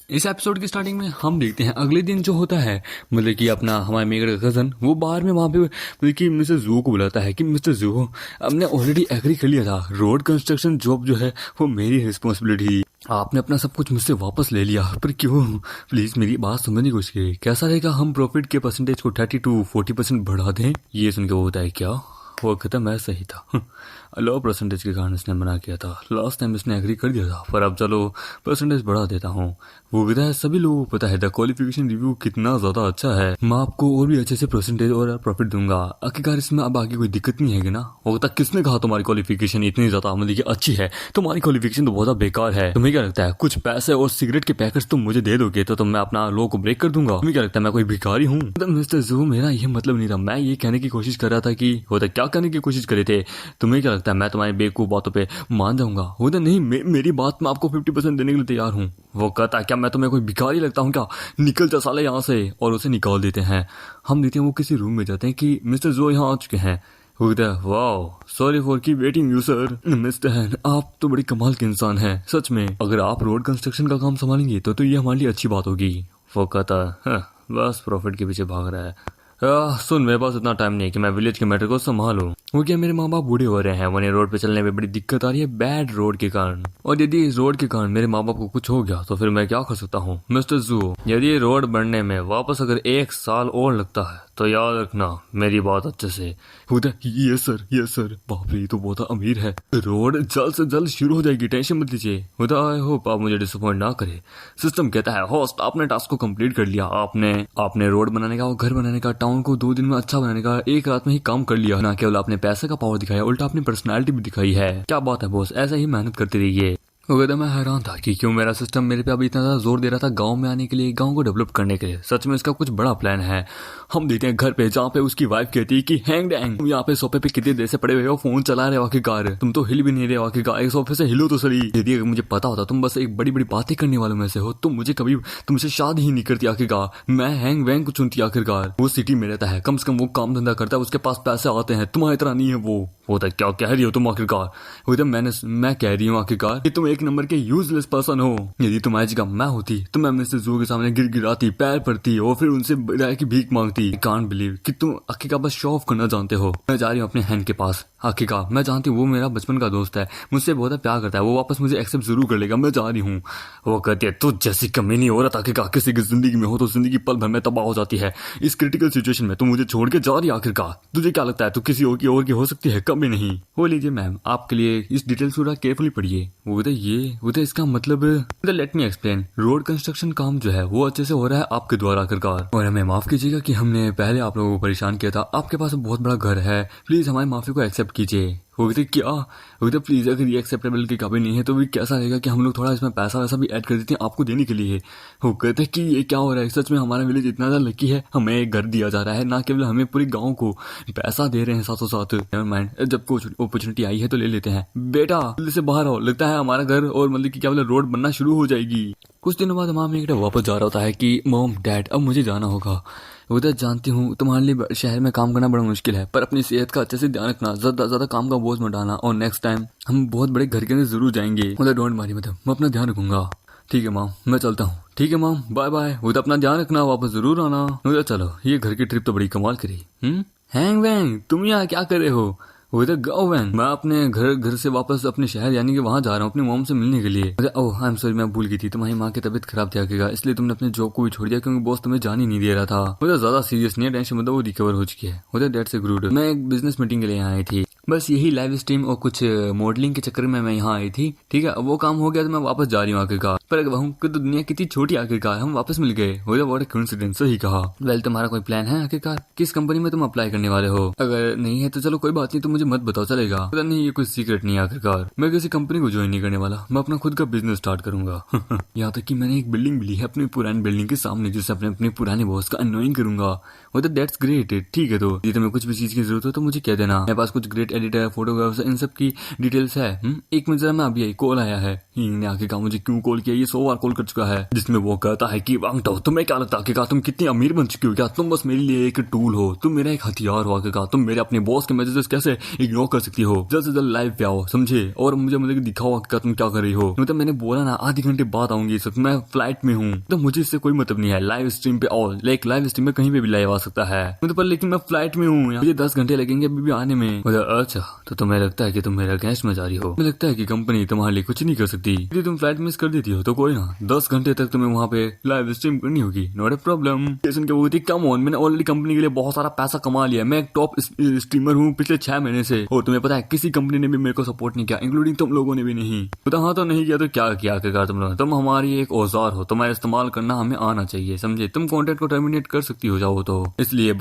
इस एपिसोड की स्टार्टिंग में हम देखते हैं अगले दिन जो होता है, मतलब कि अपना हमारे मेघर का कजन वो बाहर में वहाँ पे मतलब कि मिस्टर जू को बुलाता है कि मिस्टर जू, हमने ऑलरेडी एग्री कर लिया था, रोड कंस्ट्रक्शन जॉब जो है वो मेरी रिस्पॉन्सिबिलिटी, आपने अपना सब कुछ मुझसे वापस ले लिया, पर क्यों? प्लीज मेरी बात समझने की कोशिश करिए, कैसा रहेगा हम प्रॉफिट के परसेंटेज को 30 to 40% बढ़ा दें? ये सुन के वो होता है क्या वो कहता मैं सही था लो परसेंटेज के कारण इसने मना किया था, लास्ट टाइम इसने एग्री कर दिया था, पर अब चलो परसेंटेज बढ़ा देता हूँ। वो कहता है सभी लोगों को पता है द क्वालिफिकेशन रिव्यू कितना ज्यादा अच्छा है, मैं आपको और भी अच्छे से परसेंटेज और प्रॉफिट दूंगा, आखिरकार इसमें अब आगे कोई दिक्कत नहीं है ना। वो कहता किसने कहा तुम्हारी क्वालिफिकेशन इतनी ज्यादा मतलब कि अच्छी है, तुम्हारी क्वालिफिकेशन तो बहुत बेकार है, तुम्हें क्या लगता है कुछ पैसे और सिगरेट के पैकेट्स तुम मुझे दे दोगे तो मैं अपना लो को ब्रेक कर दूंगा? तुम्हें क्या लगता है मैं कोई भिखारी हूँ? मिस्टर जू मेरा ये मतलब नहीं था, मैं ये कहने की कोशिश कर रहा था कि होता क्या करने की कोशिश करे थे, तुम्हें क्या लगता है मैं तुम्हारी बेवकूफ बातों पे मान जाऊंगा? होता नहीं मेरी बात में आपको 50% देने के लिए तैयार हूँ। वो कहता क्या मैं तुम्हें कोई भिखारी लगता हूँ क्या, निकल जा साले यहाँ से, और उसे निकाल देते हैं। हम देखते हैं वो किसी रूम में जाते हैं कि मिस्टर जो यहाँ आ चुके हैं। वो कहता है वाह सॉरी फॉर की वेटिंग यू सर, मिस्टर हैन आप तो बड़ी कमाल के इंसान हैं सच में, अगर आप रोड कंस्ट्रक्शन का काम संभालेंगे तो ये हमारे लिए अच्छी बात होगी। वो कहता है बस प्रॉफिट के पीछे भाग रहा है। सुन मेरे पास इतना टाइम नहीं है कि मैं विलेज के मैटर को संभालूं। वो क्या मेरे माँ बाप बूढ़े हो रहे हैं, उन्हें रोड पे चलने में बड़ी दिक्कत आ रही है बैड रोड के कारण, और यदि इस रोड के कारण मेरे माँ बाप को कुछ हो गया तो फिर मैं क्या कर सकता हूँ? मिस्टर जू यदि ये रोड बनने में वापस अगर 1 साल और लगता है तो याद रखना मेरी बात अच्छे से। ये सर बाप रे ये तो बहुत अमीर है, रोड जल्द से जल्द शुरू हो जाएगी, टेंशन मत लीजिए। आई होप आप मुझे डिसअपॉइंट ना करे। सिस्टम कहता है होस्ट आपने टास्क को कंप्लीट कर लिया, आपने रोड बनाने का और घर बनाने का, टाउन को 2 दिन में अच्छा बनाने का 1 रात में ही काम कर लिया, ना केवल आपने पैसे का पावर दिखाया उल्टा अपनी पर्सनालिटी भी दिखाई है। क्या बात है बॉस, ऐसे ही मेहनत करते रहिए। वो कहता मैं हैरान था कि क्यों मेरा सिस्टम मेरे पे अभी इतना ज्यादा जोर दे रहा था गांव में आने के लिए, गांव को डेवलप करने के लिए। सच में इसका कुछ बड़ा प्लान है। हम देखते हैं घर पे जहाँ पे उसकी वाइफ कहती है कि हैंग डैंग तुम यहाँ पे सोफे पे कितनी देर से पड़े हुए हो, फोन चला रहे हो आखिरकार, तुम तो हिल भी नहीं रहे हो आखिरकार, एक सोफे से हिलो तो सही। यदि अगर मुझे पता होता तुम बस एक बड़ी बड़ी बातें करने वालों में से हो तो मुझे कभी तुमसे शादी ही नहीं करती आखिरकार, मैं हैंग वैंग कुछ सुनती आखिरकार। वो सिटी में रहता है, कम से कम वो काम धंधा करता है, उसके पास पैसे आते हैं, तुम्हारी तरह नहीं है वो। होता क्या कह रही हो तुम आखिरकार? वो मैं कह रही हूँ आखिरकार कि तुम एक नंबर के यूजलेस पर्सन हो। यदि तुम्हारी जगह मैं होती तो मैं मिस्टर जू के सामने गिड़गिड़ाती, पैर पड़ती और फिर उनसे राय की भीख मांगती। कांट बिलीव कि तुम आखिरकार बस शो ऑफ करना जानते हो। मैं जा रही हूँ अपने हैंड के पास, आखिरकार मैं जानती हूँ वो मेरा बचपन का दोस्त है, मुझसे बहुत प्यार करता है, वो वापस मुझे एक्सेप्ट जरूर कर लेगा, मैं जा रही हूँ। वो कहती है तू जैसी कमीनी औरत आखिरकार किसी की जिंदगी में हो तो जिंदगी पल भर में तबाह हो जाती है, इस क्रिटिकल सिचुएशन में तू मुझे छोड़ के जा रही है आखिरकार, तुझे क्या लगता है तू किसी और की हो सकती है? कभी नहीं। वो लीजिए मैम आपके लिए इस डिटेल्स पूरा केयरफुली पढ़िए। वो तो इसका मतलब let me explain, road construction काम जो है वो अच्छे से हो रहा है आपके द्वारा आखिरकार, और हमें माफ कीजिएगा कि हमने पहले आप लोगों को परेशान किया था, आपके पास बहुत बड़ा घर है, प्लीज हमारी माफी को एक्सेप्ट कीजिए। वो कहते क्या? वो कहते प्लीज अगर ये एक्सेप्टेबल की काबिल नहीं है तो भी कैसा रहेगा कि हम लोग थोड़ा इसमें पैसा वैसा भी ऐड कर देते हैं आपको देने के लिए। वो कहते कि ये क्या हो रहा है, सच में हमारा विलेज इतना ज्यादा लकी है, हमें एक घर दिया जा रहा है, ना केवल हमें पूरे गाँव को पैसा दे रहे हैं साथों साथ। नेवर माइंड, जब कोई अपॉर्चुनिटी आई है तो ले लेते हैं। बेटा जल्दी से बाहर आओ, लगता है हमारा घर और मतलब कि क्या बोले रोड बनना शुरू हो जाएगी। कुछ दिनों बाद माँ मेरे वापस जा रहा होता है कि मॉम डैड अब मुझे जाना होगा। उधर जानती हूँ तुम्हारे लिए शहर में काम करना बड़ा मुश्किल है, पर अपनी सेहत का अच्छे से ध्यान रखना, ज्यादा काम का बोझ मत डालना, और नेक्स्ट टाइम हम बहुत बड़े घर के अंदर जरूर जाएंगे। उधर डोंट मारी मतलब मैं अपना ध्यान रखूंगा। ठीक है माम मैं चलता हूँ। ठीक है माम बाय बाय, उधर अपना ध्यान रखना, वापस जरूर आना। उधर चलो ये घर की ट्रिप तो बड़ी कमाल करी। हैंग वैंग तुम यहाँ क्या कर रहे हो? वो इधर गाँव वैन, मैं अपने घर से वापस अपने शहर यानी कि वहाँ जा रहा हूँ अपनी मॉम से मिलने के लिए। ओह आई एम सॉरी मैं भूल गई थी, तुम्हारी माँ की तबीयत खराब थी आगे इसलिए तुमने अपने जॉब को भी छोड़ दिया क्योंकि बॉस तुम्हें जान ही नहीं दे रहा था। उधर ज्यादा सीरियस नहीं है, टेंशन मतलब वो रिकवर हो चुकी है। उधर दैट्स गुड। मैं एक बिजनेस मीटिंग के लिए यहाँ आई थी, बस यही लाइव स्ट्रीम और कुछ मॉडलिंग के चक्कर में मैं यहाँ आई थी। ठीक है अब वो काम हो गया तो मैं वापस जा रही हूँ आखिरकार, पर वहाँ की तो दुनिया कितनी छोटी आखिरकार हम वापस मिल गए। वो व्हाट अ कोइंसिडेंस, सही कहा। वेल तुम्हारा कोई प्लान है आखिरकार, किस कंपनी में तुम अप्लाई करने वाले हो? अगर नहीं है तो चलो कोई बात नहीं, तुम मुझे मत बताओ चलेगा? पता नहीं ये कोई सीक्रेट नहीं है आखिरकार, मैं किसी कंपनी को ज्वाइन नहीं करने वाला, मैं अपना खुद का बिजनेस स्टार्ट करूंगा। यहाँ तक कि मैंने एक बिल्डिंग भी ली है अपनी पुरानी बिल्डिंग के सामने, जिससे अपने पुराने बॉस का अनोइंग करूंगा। वो तो दैट्स ग्रेट। ठीक है तो यदि तुम्हें कुछ भी चीज की जरूरत हो तो मुझे कह देना, मेरे पास कुछ ग्रेट एडिटर, फोटोग्राफर, इन सब की डिटेल्स है। एक मिनट जरा, मैं अभी आई, कॉल आया है। ने आके कहा मुझे क्यों कॉल किया, ये 100 बार कॉल कर चुका है, जिसमें वो कहता है कि वांगटाओ तुम्हें क्या लगता है, कहा तुम कितनी अमीर बन चुकी हो, क्या तुम बस मेरे लिए एक टूल हो, तुम मेरा एक हथियार हो, कहा तुम मेरे अपने बॉस के मैसेजेस कैसे इग्नोर कर सकती हो, जल्द से जल्द लाइव पे आओ, समझे, और मुझे मतलब दिखाओ कि तुम क्या कर रही हो। मतलब मैंने बोला ना आधे घंटे बाद आऊंगी, सब मैं फ्लाइट में हूँ, तो मुझे इससे कोई मतलब नहीं है, लाइव स्ट्रीम पे आओ, लाइक लाइव स्ट्रीम में कहीं पे भी लाइव आ सकता है, मतलब पर लेकिन मैं फ्लाइट में हूँ, मुझे 10 घंटे लगेंगे अभी भी आने में। अच्छा, तो तुम्हें लगता है कि तुम मेरा गेस्ट में जा रही हो, मुझे लगता है कि कंपनी तुम्हारे लिए कुछ नहीं कर सकती, यदि तुम फ्लाइट मिस कर देती हो तो कोई ना, 10 घंटे तक तुम्हें वहाँ पे लाइव स्ट्रीम करनी होगी, नॉट ए प्रॉब्लम। स्टेशन के वो थी, कम ऑन, मैंने ऑलरेडी कंपनी के लिए बहुत सारा पैसा कमा लिया, मैं एक टॉप स्ट्रीमर हूँ पिछले 6 महीने से, और तुम्हें पता है किसी कंपनी ने भी मेरे को सपोर्ट नहीं किया, इंक्लूडिंग तुम लोगों ने भी नहीं। पता, हाँ तो नहीं किया तो क्या किया तुम लोग, तुम हमारी एक औजार हो, तुम्हारा इस्तेमाल करना हमें आना चाहिए, समझे, तुम कॉन्ट्रैक्ट को टर्मिनेट कर सकती हो जाओ तो, इसलिए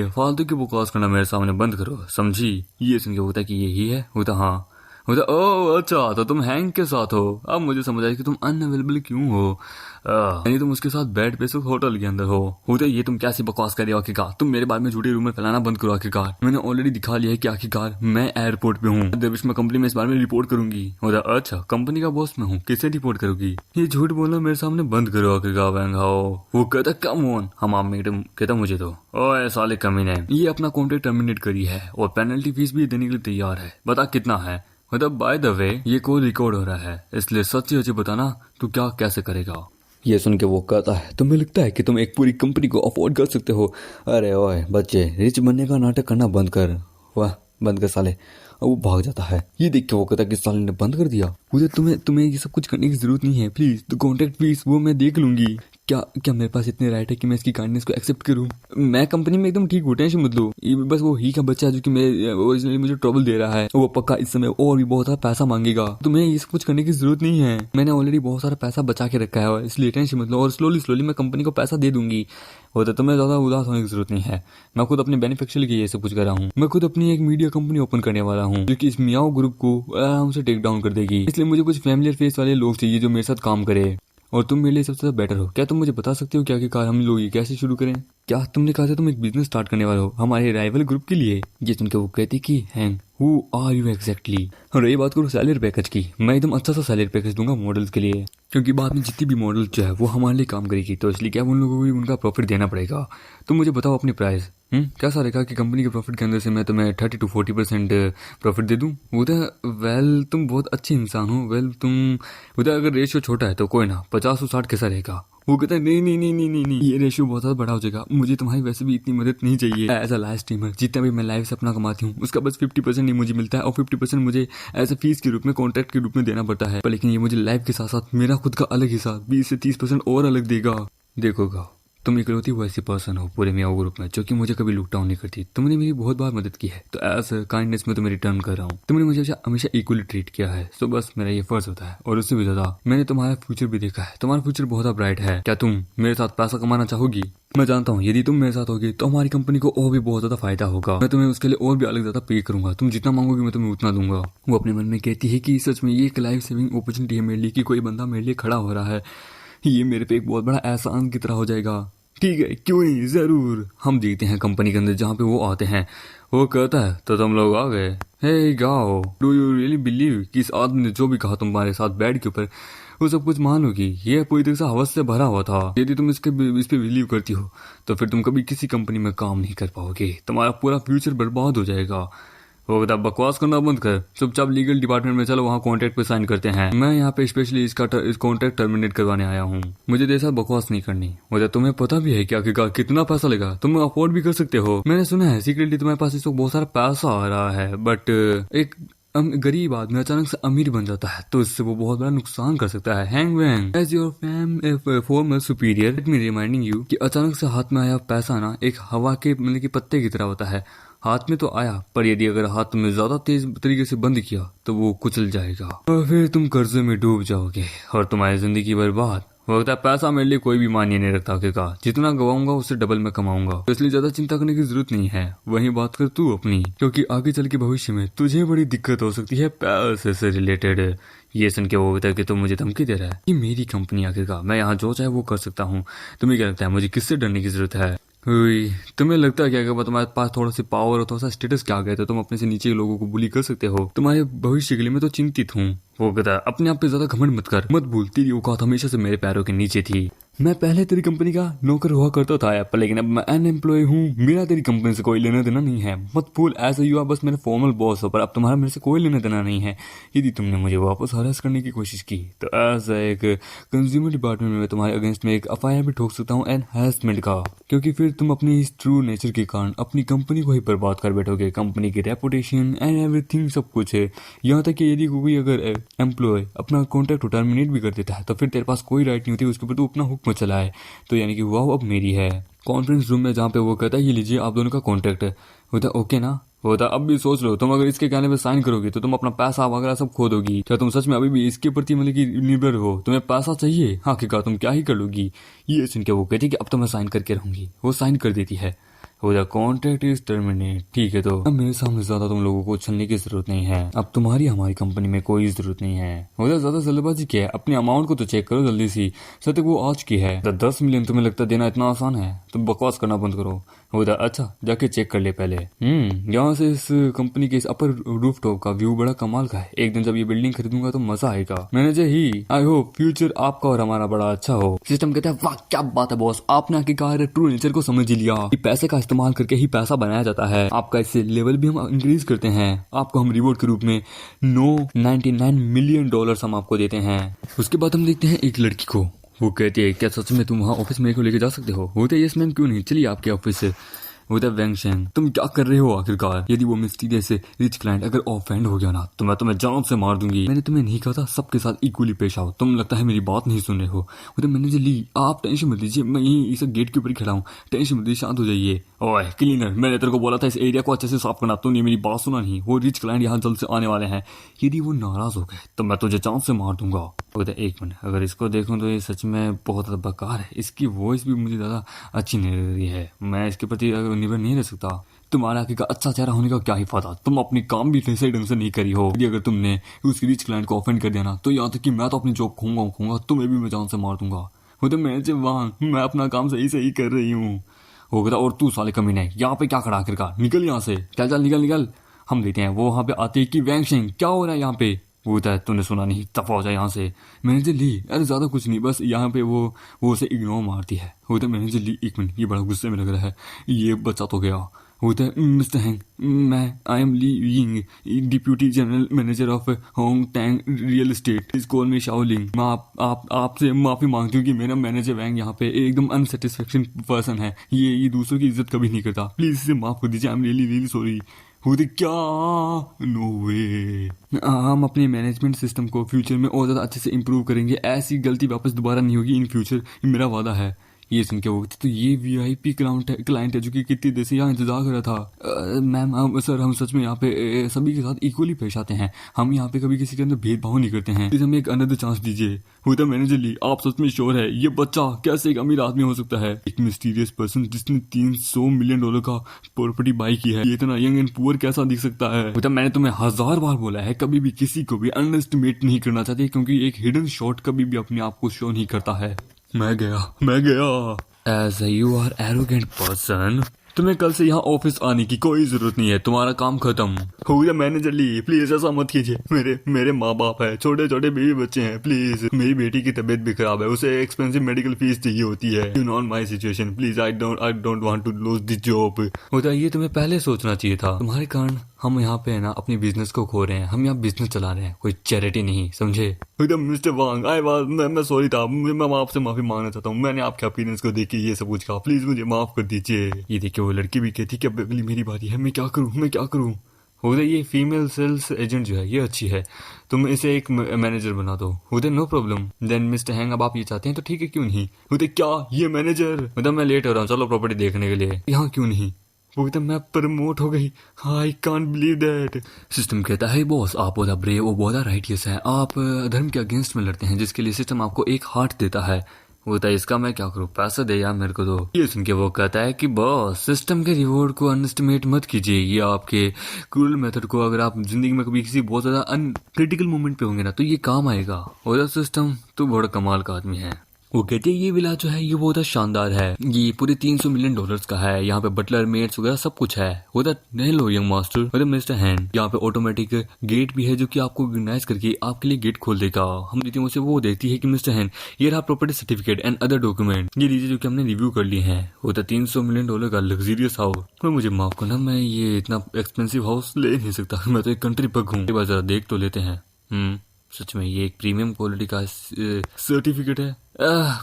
फालतू की बकवास करना मेरे सामने बंद करो, समझी। ये सुन के होता कि यही है, होता हाँ होता, ओ अच्छा, तो तुम हैंक के साथ हो, अब मुझे समझ आया कि तुम अनअवेलेबल क्यों हो, यानी तुम उसके साथ बेड पे से होटल के अंदर हो। होता ये तुम कैसी बकवास कर रहे हो, आखिरकार तुम मेरे बारे में झूठे रूमर फैलाना बंद करो, आखिरकार मैंने ऑलरेडी दिखा लिया है कि आखिरकार मैं एयरपोर्ट पे हूँ, मैं कंपनी में इस बारे में रिपोर्ट करूंगी। होता अच्छा, कंपनी का बॉस मैं हूँ, किसे रिपोर्ट करोगी, ये झूठ बोलना मेरे सामने बंद करो, आखिरकार बैंगाओ। वो कहता कम ऑन, हम मैडम कहता मुझे तो, ओए साले कमीने, ये अपना कॉन्ट्रैक्ट टर्मिनेट करी है और पेनल्टी फीस भी देने के लिए तैयार है, बता कितना है। मतलब बाय द वे ये कॉल रिकॉर्ड हो रहा है, इसलिए सच्ची सच्ची बताना तू क्या कैसे करेगा। ये सुन के वो कहता है तुम्हें लगता है कि तुम एक पूरी कंपनी को अफोर्ड कर सकते हो, अरे ओए बच्चे, रिच बनने का नाटक करना बंद कर, वाह बंद कर साले। और वो भाग जाता है। ये देख के वो कहता है कि साले ने बंद कर दिया, मुझे तुम्हें ये सब कुछ करने की जरूरत नहीं है, प्लीज तो कॉन्ट्रैक्ट फीस वो मैं देख लूंगी। क्या मेरे पास इतने राइट है कि मैं इसकी काइंडनेस को एक्सेप्ट करूं? मैं कंपनी में एकदम ठीक हूँ, टेंशन मत लो, ये बस वो ही का बच्चा है जो कि मेरे ओरिजिनली मुझे ट्रबल दे रहा है, वो पक्का इस समय और भी बहुत सारा पैसा मांगेगा, तुम्हें ये सब कुछ करने की जरूरत नहीं है, मैंने ऑलरेडी बहुत सारा पैसा बचा के रखा है, इसलिए टेंशन मत लो, और स्लोली मैं कंपनी को पैसा दे दूंगी। होता तुम्हें ज्यादा उदास होने की जरूरत नहीं है, मैं खुद अपने बेनिफिट के लिए ये सब कुछ कर रहा हूँ, मैं खुद अपनी एक मीडिया कंपनी ओपन करने वाला हूँ जो कि इस मियाओ ग्रुप को आराम से टेक डाउन कर देगी, इसलिए मुझे कुछ फैमिलियर फेस वाले लोग चाहिए जो मेरे साथ काम करे, और तुम मेरे लिए सबसे ज्यादा बेटर हो। क्या तुम मुझे बता सकते हो क्या कि कार हम लोग ये कैसे शुरू करें? क्या तुमने कहा था तुम एक बिजनेस स्टार्ट करने वाले हो हमारे राइवल ग्रुप के लिए? ये सुनकर वो कहती कि Hang who are you exactly. और ये बात करो सैलरी पैकेज की, मैं एकदम अच्छा सा सैलरी पैकेज दूंगा मॉडल्स के लिए, क्योंकि बाद में जितनी भी मॉडल्स जो है वो हमारे लिए काम करेगी, तो इसलिए क्या उन लोगों को भी उनका प्रॉफिट देना पड़ेगा। तुम मुझे बताओ अपनी प्राइस कैसा रहेगा कि कंपनी के प्रॉफिट के अंदर से मैं तुम्हें 30 to 40% प्रॉफिट दे दूं? उधर वेल तुम बहुत अच्छे इंसान हो, वेल तुम उधर अगर रेशियो छोटा है तो कोई ना 50 और 60 कैसा रहेगा? वो कहता है नहीं, ये रेशियो बहुत ज्यादा बड़ा हो जाएगा, मुझे तुम्हारी वैसे भी इतनी मदद नहीं चाहिए। एज अ लाइव स्ट्रीमर जितना भी मैं लाइव से अपना कमाती हूँ उसका बस 50% नहीं मुझे मिलता है, और 50% मुझे एज अ फीस के रूप में कॉन्ट्रैक्ट के रूप में देना पड़ता है, पर लेकिन ये मुझे लाइव के साथ साथ मेरा खुद का अलग हिस्सा 20 से 30% और अलग देगा। देखोगा तुम इकलौती वो ऐसी पर्सन हो पूरे मियाओ ग्रुप में जो कि मुझे कभी लुक डाउन नहीं करती, तुमने मेरी बहुत बार मदद की है, तो एज काइंडनेस में तुम्हें रिटर्न कर रहा हूँ, तुमने मुझे हमेशा इक्वली ट्रीट किया है, तो बस मेरा ये फर्ज होता है। और उससे भी ज्यादा मैंने तुम्हारा फ्यूचर भी देखा है, तुम्हारा फ्यूचर बहुत ब्राइट है, क्या तुम मेरे साथ पैसा कमाना चाहोगी? मैं जानता हूँ यदि तुम मेरे साथ होगी तो हमारी कंपनी को और भी बहुत ज्यादा फायदा होगा, मैं तुम्हें उसके लिए और भी अलग ज्यादा पे करूंगा, तुम जितना मांगोगी मैं तुम्हें उतना दूंगा। वो अपने मन में कहती है कि सच में ये एक लाइफ सेविंग अपॉर्चुनिटी है मेरे लिए कि कोई बंदा मेरे लिए खड़ा हो रहा है, ये मेरे पे एक बहुत बड़ा एहसान की तरह हो जाएगा। ठीक है क्यों नहीं, जरूर। हम देखते हैं कंपनी के अंदर जहाँ पे वो आते हैं, वो कहता है तो तुम लोग आ गए, हे गाओ डू यू रियली बिलीव कि इस आदमी ने जो भी कहा तुम्हारे साथ बेड के ऊपर वो सब कुछ मानोगी? ये पूरी तरह से हवस से भरा हुआ था, यदि तुम इस पे बिलीव करती हो तो फिर तुम कभी किसी कंपनी में काम नहीं कर पाओगे, तुम्हारा पूरा फ्यूचर बर्बाद हो जाएगा। वो बता बकवास करना बंद कर, चुपचाप लीगल डिपार्टमेंट में चलो, वहाँ कॉन्ट्रैक्ट पे साइन करते हैं, मैं यहाँ पे स्पेशली इस कॉन्ट्रैक्ट टर्मिनेट करवाने आया हूँ, मुझे देर साथ बकवास नहीं करनी। मुझे तुम्हें पता भी है कि आखिरकार कितना पैसा लेगा, तुम अफोर्ड भी कर सकते हो, मैंने सुना है सीक्रेटली तुम्हारे पास इस वक्त बहुत सारा पैसा आ रहा है, बट एक गरीब आदमी अचानक से अमीर बन जाता है तो इससे वो बहुत बड़ा नुकसान कर सकता है। Hang Wang as your former superior let me reminding you कि अचानक से हाथ में आया पैसा ना एक हवा के मतलब कि पत्ते की तरह होता है, हाथ में तो आया पर यदि अगर हाथ में ज्यादा तेज तरीके से बंद किया तो वो कुचल जाएगा और फिर तुम कर्जे में डूब जाओगे और तुम्हारी जिंदगी बर्बाद। वक्त है पैसा मेरे लिए कोई भी मायने नहीं रखता, के कहा जितना गवाऊंगा उससे डबल में कमाऊंगा, तो इसलिए ज्यादा चिंता करने की जरूरत नहीं है, वही बात कर तू अपनी, क्योंकि आगे चल के भविष्य में तुझे बड़ी दिक्कत हो सकती है पैसे से रिलेटेड। ये सुन के वो बता कि तुम मुझे धमकी दे रहा है, ये मेरी कंपनी आखिरकार मैं यहाँ जो चाहे वो कर सकता हूँ, तुम्हें क्या लगता है मुझे किससे डरने की जरूरत है? हुई, तुम्हें लगता है क्या कि तुम्हारे पास थोड़ा सी पावर और थोड़ा सा स्टेटस क्या आ गया तो तुम अपने से नीचे के लोगों को बुली कर सकते हो? तुम्हारे भविष्य के लिए मैं तो चिंतित हूँ। वो कहता है अपने आप पे ज्यादा घमंड मत कर, मत भूल तेरी औकात हमेशा से मेरे पैरों के नीचे थी। मैं पहले तेरी कंपनी का नौकर हुआ करता था पर लेकिन अब मैं अनएम्प्लॉय हूँ, मेरा तेरी कंपनी से कोई लेना देना नहीं है। मत भूल ऐसा यू बस मेरे फॉर्मल बॉस हो, पर अब तुम्हारा मेरे से कोई लेना देना नहीं है। यदि तुमने मुझे वापस हरास करने की कोशिश की तो ऐसा एक कंज्यूमर डिपार्टमेंट में तुम्हारे अगेंस्ट में एक एफआईआर भी ठोक सकता हूँ एनहांसमेंट का, क्योंकि फिर तुम अपनी इस ट्रू नेचर के कारण अपनी कंपनी को ही बर्बाद कर बैठोगे, कंपनी की रेपुटेशन एंड एवरीथिंग सब कुछ है। यहाँ तक कि यदि कोई अगर एम्प्लॉय अपना कॉन्ट्रैक्ट टर्मिनेट भी कर देता है तो फिर तेरे पास कोई राइट नहीं होती उसके ऊपर तू अपना हुक्म चलाए। तो यानी कि वाह अब मेरी है। कॉन्फ्रेंस रूम में जहाँ पे वो कहता है ये लीजिए आप दोनों का कॉन्ट्रैक्ट है। होता ओके ना, होता अब भी सोच लो तुम अगर इसके कहने पे साइन करोगी तो तुम अपना पैसा वगैरह सब खो दोगी। क्या तुम सच में अभी भी इसके प्रति मतलब कि निर्भर हो? तुम्हें पैसा चाहिए, आखिरकार तुम क्या ही कर लोगी? ये सुन के वो कहती है कि अब तो मैं साइन करके रहूंगी। वो साइन कर देती है। The contract is terminate. ठीक है, तो अब मेरे सामने ज्यादा तुम लोगों को उछलने की जरूरत नहीं है। अब तुम्हारी हमारी कंपनी में कोई जरूरत नहीं है। ज्यादा जल्दबाजी क्या है? अपने अमाउंट को तो चेक करो जल्दी सी। सत्य वो आज की है। 10 मिलियन तुम्हें लगता है देना इतना आसान है? तुम बकवास करना बंद करो। अच्छा जाके चेक कर ले पहले। यहाँ से इस कंपनी के इस अपर रूफटॉप का व्यू बड़ा कमाल का है। एक दिन जब ये बिल्डिंग खरीदूंगा तो मजा आएगा। Manager he I hope future आपका और हमारा बड़ा अच्छा हो। सिस्टम कहता है वाह क्या बात है बॉस, आपने आके कहा ट्रू नेचर को समझ लिया। पैसे का इस्तेमाल करके ही पैसा बनाया जाता है। आपका इससे लेवल भी हम इंक्रीज करते हैं। आपको हम रिवॉर्ड के रूप में 99 मिलियन डॉलर्स हम आपको देते हैं। उसके बाद हम देखते हैं एक लड़की को। वो कहती है क्या सच में तुम वहाँ ऑफिस में को लेकर जा सकते हो? होते यस मैम, क्यों नहीं, चलिए आपके ऑफिस से। होता वेंगशेंग तुम क्या कर रहे हो आखिरकार? यदि वो मिस्टीरियस से रिच क्लाइंट अगर ऑफेंड हो गया ना तो मैं तुम्हें जान से मार दूंगी। मैंने तुम्हें नहीं कहा था सबके साथ इक्वली पेश आओ? तुम लगता है मेरी बात नहीं सुन रहे हो। तो मैनेजर ली आप टेंशन मत लीजिए, मैं यही इस गेट के ऊपर ही खड़ा हूँ, टेंशन मत लीजिए, शांत हो जाइए। ओए क्लीनर, मैंने तेरे को बोला था इस एरिया को अच्छे से साफ करना, तूने मेरी बात सुना नहीं। वो रिच क्लाइंट यहाँ जल्द से आने वाले हैं, यदि वो नाराज हो गए तो मैं तुझे जान से मार दूंगा। एक मिनट, अगर इसको देखूं तो ये सच में बहुत ज्यादा बेकार है। इसकी वॉइस भी मुझे ज्यादा अच्छी नहीं लग रही है। मैं इसके प्रति निर्भर नहीं रह सकता। तुम्हारा आगे का अच्छा चेहरा होने का क्या ही फायदा? तुम अपनी काम भी सही ढंग से नहीं करी हो। यदि अगर तुमने उस रिच क्लाइंट को ऑफेंड कर दिया ना तो यहाँ तक कि मैं तो अपनी जॉब खूंगा, तुम्हें भी मैं जान से मार दूंगा। वो तो मैं अपना काम सही कर रही हूँ। हो गया और तू साले कमीने यहाँ पे क्या खड़ा आखिरकार? निकल यहाँ से, चल निकल। हम देखते हैं वो वहाँ पे आते कि वैंगशेंग क्या हो रहा है यहाँ पे? वो होता है तूने सुना नहीं, दफा हो जाए यहाँ से। मैनेजर ली अरे ज्यादा कुछ नहीं, बस यहाँ पे वो उसे इग्नोर मारती है। होता है मैनेजर ली एक मिनट, ये बड़ा गुस्से में लग रहा है, ये बच्चा तो गया। होता है मिस्टर हैंग, मैं I am Li Ying, deputy general manager of Hong Tang real estate, इस कॉल में शाओलिंग। मैं आपसे माफी मांगती हूँ कि मेरा मैनेजर वैंग यहाँ पे एकदम अनसेटिस्फेक्शन पर्सन है। ये दूसरों की इज्जत कभी नहीं करता, प्लीज इसे माफ कर दीजिए। I am really sorry. होते क्या? नो वे। हम अपने मैनेजमेंट सिस्टम को फ्यूचर में और ज्यादा अच्छे से इम्प्रूव करेंगे। ऐसी गलती वापस दोबारा नहीं होगी इन फ्यूचर, मेरा वादा है। ये सुन के वो तो ये वीआईपी क्लाइंट है जो कि कितनी देर से यहाँ इंतजार कर रहा था। मैम सर हम सच में यहाँ पे सभी के साथ इक्वली पेश आते हैं। हम यहाँ पे कभी किसी के अंदर भेदभाव नहीं करते हैं। प्लीज हमें एक अनदर चांस दीजिए। होता मैनेजर ली आप सच में श्योर है ये बच्चा कैसे एक अमीर आदमी हो सकता है? एक मिस्टीरियस पर्सन जिसने 300 मिलियन डॉलर का प्रॉपर्टी बाई की है, ये इतना यंग एंड पुअर कैसा दिख सकता है? होता मैंने तुम्हें 1000 बार बोला है कभी भी किसी को भी अंडर एस्टिमेट नहीं करना चाहते, क्योंकि एक हिडन शॉट कभी भी अपने आप को शो नहीं करता है। मैं गया। As you are arrogant person, तुम्हें कल से यहाँ ऑफिस आने की कोई जरूरत नहीं है, तुम्हारा काम खत्म हो गया। मैनेजर ली प्लीज ऐसा मत कीजिए, मेरे माँ बाप है, छोटे छोटे बेबी बच्चे हैं, प्लीज। मेरी बेटी की तबीयत भी खराब है, उसे एक्सपेंसिव मेडिकल फीस चाहिए होती है। You know my situation, please I don't want to lose this job. होता ये तुम्हें पहले सोचना चाहिए था। तुम्हारे कारण हम यहाँ पे है ना अपनी बिजनेस को खो रहे हैं। हम यहाँ बिजनेस चला रहे हैं, कोई चैरिटी नहीं, समझे? मिस्टर वांग मैं सॉरी था, मैं आपसे माफी मांगना चाहता हूँ। मैंने आपके अपीयरेंस को देख के ये सब कुछ कहा, प्लीज मुझे माफ कर दीजिए। ये देखिए वो लड़की भी कहती कि अब अगली मेरी बारी है, मैं क्या करूँ। होता ये फीमेल सेल्स एजेंट जो है ये अच्छी है, तुम इसे एक मैनेजर बना दो। होते no problem. Then mister Hang अब आप ये चाहते हैं तो ठीक है, क्यों नहीं? होते क्या ये मैनेजर, मतलब मैं लेट हो रहा हूँ, चलो प्रॉपर्टी देखने के लिए। यहाँ क्यों नहीं? वो तो मैं प्रमोट हो गई, I can't believe that. System कहता है बॉस आप बहुत ब्रेव और बहुत राइटियस हैं, आप धर्म के अगेंस्ट में लड़ते हैं जिसके लिए सिस्टम आपको एक हार्ट देता है। होता है इसका मैं क्या करूँ, पैसा दे यार मेरे को दो। ये सुन के वो कहता है कि बॉस सिस्टम के रिवॉर्ड को अंडरएस्टिमेट मत कीजिए। ये आपके क्रूअल मेथड को अगर आप जिंदगी में कभी किसी बहुत ज्यादा क्रिटिकल मोमेंट पे होंगे ना तो ये काम आएगा। और सिस्टम तो बड़ा कमाल का आदमी है, वो कहती है ये विला जो है ये बहुत शानदार है, ये पूरे $300 मिलियन का है, यहाँ पे बटलर मेट्स वगैरह सब कुछ है। वो हेलो यंग मास्टर, मतलब मिस्टर हैंड, यहाँ पे ऑटोमेटिक गेट भी है जो कि आपको ऑर्गेनाइज करके आपके लिए गेट खोल देगा। हम देती उसे वो देती है कि मिस्टर हैंड ये रहा property certificate and other document, ये लीजिए जो कि हमने रिव्यू कर लिए हैं। वो था $300 मिलियन का लग्जरियस हाउस। और मुझे माफ करना, मैं ये इतना एक्सपेंसिव हाउस ले नहीं सकता, मैं तो एक कंट्री पग हूँ। जरा देख तो लेते हैं। सच में ये एक प्रीमियम क्वालिटी का सर्टिफिकेट है।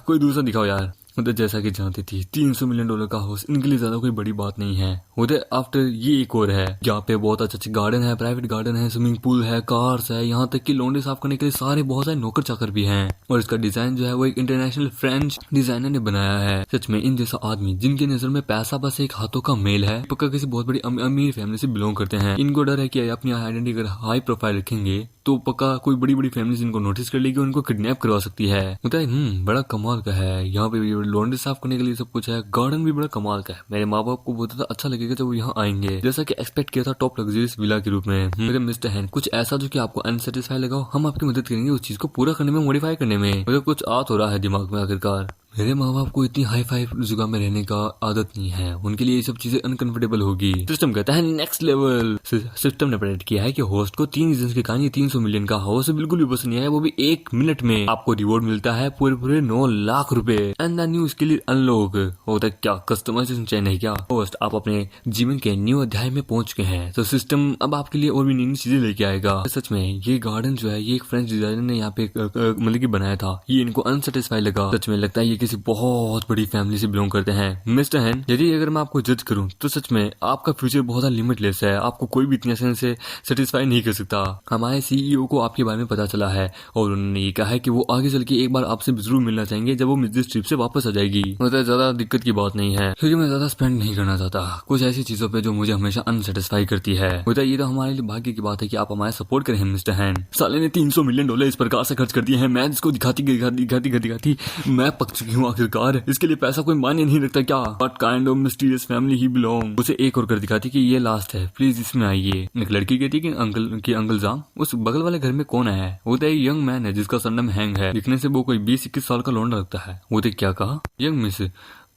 कोई दूसरा दिखाओ यार। मतलब जैसा कि जानती थी $300 मिलियन का हाउस इनके लिए ज्यादा कोई बड़ी बात नहीं है। उधर आफ्टर ये एक और है जहाँ पे बहुत अच्छे गार्डन है, प्राइवेट गार्डन है, स्विमिंग पूल है, कार्स है, यहाँ तक कि लॉन्ड्री साफ करने के लिए सारे बहुत सारे नौकर चाकर भी हैं। और इसका डिजाइन जो है वो एक इंटरनेशनल फ्रेंच डिजाइनर ने बनाया है। सच में इन जैसा आदमी जिनकी नजर में पैसा बस एक हाथों का मेल है, पक्का किसी बहुत बड़ी अमीर फैमिली से बिलोंग करते हैं। इनको डर है कि अपनी आइडेंटिटी अगर हाई प्रोफाइल रखेंगे तो पक्का कोई बड़ी बड़ी फैमिली इनको नोटिस कर लेगी, उनको किडनैप करवा सकती है। होता है बड़ा कमाल का है। यहाँ पे लॉन्ड्री साफ करने के लिए सब कुछ है, गार्डन भी बड़ा कमाल का है। मेरे माँ बाप को बहुत ज्यादा अच्छा लगेगा जब वो यहाँ आएंगे, जैसा कि एक्सपेक्ट किया था टॉप लग्जरियस विला के रूप में। मेरे मिस्टर हैंड कुछ ऐसा जो कि आपको अनसेटिस्फाई लगाओ, हम आपकी मदद करेंगे उस चीज को पूरा करने में, मॉडिफाई करने में। मुझे कुछ आ तो रहा है दिमाग में आखिरकार। मेरे माँ बाप को इतनी हाई फाई जगह में रहने का आदत नहीं है, उनके लिए ये सब चीजें अनकंफर्टेबल होगी। सिस्टम कहता है नेक्स्ट लेवल। सिस्टम ने प्रेडिक्ट किया है कि होस्ट को 3 रीजन के कारण ये 300 मिलियन का हाउस बिल्कुल भी पसंद नहीं आया, वो भी 1 मिनट में। आपको रिवॉर्ड मिलता है पूरे 9 लाख रुपए and the new skill unlock. होता है क्या कस्टमाइजेशन चाहिए नहीं क्या? होस्ट आप अपने जीवन के न्यू अध्याय में पहुंच गए हैं, तो सिस्टम अब आपके लिए और भी नई चीजें लेके आएगा। सच में ये गार्डन जो है ये एक फ्रेंच डिजाइनर ने यहाँ पे मतलब की बनाया था, ये इनको अनसेटिस्फाई लगा। सच में लगता है ये किसी बहुत बड़ी फैमिली से बिलोंग करते हैं। मिस्टर हैंड यदि अगर मैं आपको जज करूं तो सच में आपका फ्यूचर बहुत लिमिटलेस है, आपको कोई भी इतनी आसानी से सेटिस्फाई नहीं कर सकता। हमारे सीईओ को आपके बारे में पता चला है और उन्होंने ये कहा है कि वो आगे चल के एक बार आपसे जरूर मिलना चाहेंगे जब वो बिजनेस ट्रिप से वापस आ जाएगी। मतलब ज्यादा दिक्कत की बात नहीं है, क्योंकि मैं ज्यादा स्पेंड नहीं करना चाहता कुछ ऐसी चीजों पे जो मुझे हमेशा अनसेटिस्फाई करती है। होता ये तो हमारे लिए भाग्य की बात है कि आप हमारे सपोर्ट करें मिस्टर हैंड। साले ने $300 मिलियन इस प्रकार से खर्च कर दिए हैं, मैं जिसको दिखाती मैं पक चुकी हूँ आखिरकार। इसके लिए पैसा कोई मायने नहीं रखता क्या? What kind of mysterious family he belong? उसे एक और कर दिखाती कि ये लास्ट है, प्लीज इसमें आइए। एक लड़की कहती कि अंकल जाम उस बगल वाले घर में कौन है? वो तो यंग मैन है जिसका सरनेम हैंग है, दिखने से वो कोई 20-21 साल का लौंडा लगता है। वो तो क्या कहा? यंग मिस,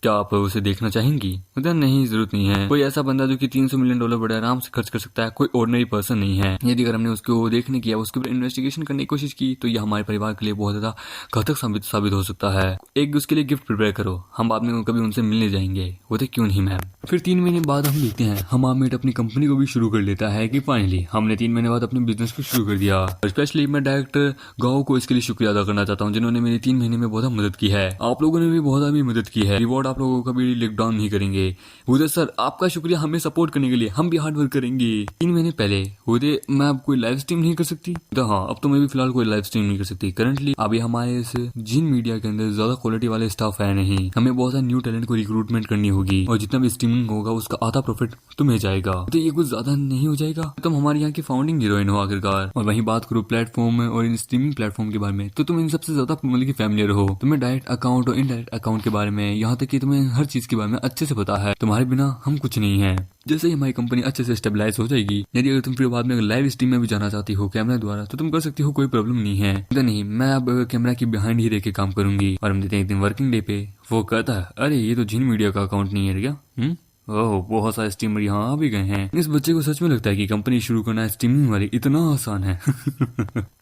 क्या आप उसे देखना चाहेंगी? मतलब नहीं, जरूरत नहीं है। कोई ऐसा बंदा जो कि $300 मिलियन बड़े आराम से खर्च कर सकता है, कोई ऑर्डिनरी पर्सन नहीं है। यदि अगर हमने उसको देखने की या उसके ऊपर इन्वेस्टिगेशन करने की कोशिश की तो यह हमारे परिवार के लिए बहुत ज्यादा घातक साबित हो सकता है। एक उसके लिए गिफ्ट प्रिपेयर करो, हम बाद में कभी उनसे मिलने जाएंगे। वो तो क्यों नहीं मैम। फिर 3 महीने बाद हम देखते हैं हमामेट अपनी कंपनी को भी शुरू कर लेता है कि फाइनली हमने 3 महीने बाद अपने बिजनेस को शुरू कर दिया। स्पेशली मैं डायरेक्टर गाँव को इसके लिए शुक्रिया अदा करना चाहता हूँ जिन्होंने मेरी 3 महीने में बहुत मदद की है। आप लोगों ने भी बहुत मदद की है, रिवॉर्ड आप लोगों का भी डाउन नहीं करेंगे। उदय सर आपका शुक्रिया हमें सपोर्ट करने के लिए, हम भी हार्ड वर्क करेंगे। 3 महीने पहले उदय मैं अब कोई लाइव स्ट्रीम नहीं कर सकती? तो हाँ, अब तो मैं भी फिलहाल कोई लाइव स्ट्रीम नहीं कर सकती। करंटली अभी हमारे इस जिन मीडिया के अंदर ज्यादा क्वालिटी वाले स्टाफ है नहीं, हमें बहुत सारे न्यू टैलेंट को रिक्रूटमेंट करनी होगी और जितना भी स्ट्रीमिंग होगा उसका आधा प्रॉफिट तुम्हें जाएगा। तो ये कुछ ज्यादा नहीं हो जाएगा? तुम हमारे यहाँ की फाउंडिंग हीरोइन हो आखिरकार। और वहीं बात करो प्लेटफॉर्म और इन स्ट्रीमिंग प्लेटफॉर्म के बारे में, तो तुम इन सबसे ज्यादा मतलब की फैमिलियर हो। तुम्हें डायरेक्ट अकाउंट और इनडायरेक्ट अकाउंट के बारे में, यहाँ तक कि तुम्हें हर चीज के बारे में अच्छे से पता है। तुम्हारे बिना हम कुछ नहीं है। जैसे ही हमारी कंपनी अच्छे से स्टेबलाइज हो जाएगी, यदि अगर तुम फिर बाद में लाइव स्ट्रीम में भी जाना चाहती हो कैमरा द्वारा, तो तुम कर सकती हो, कोई प्रॉब्लम नहीं है। नहीं, मैं अब कैमरा की बिहाइंड ही रह के काम करूंगी। और हम देते हैं एक दिन वर्किंग डे पे वो कहता है अरे ये तो जिन मीडिया का अकाउंट नहीं है क्या? ओह, बहुत सारे स्ट्रीमर यहाँ आ भी गए हैं। इस बच्चे को सच में लगता है कि कंपनी शुरू करना स्ट्रीमिंग वाली इतना आसान है।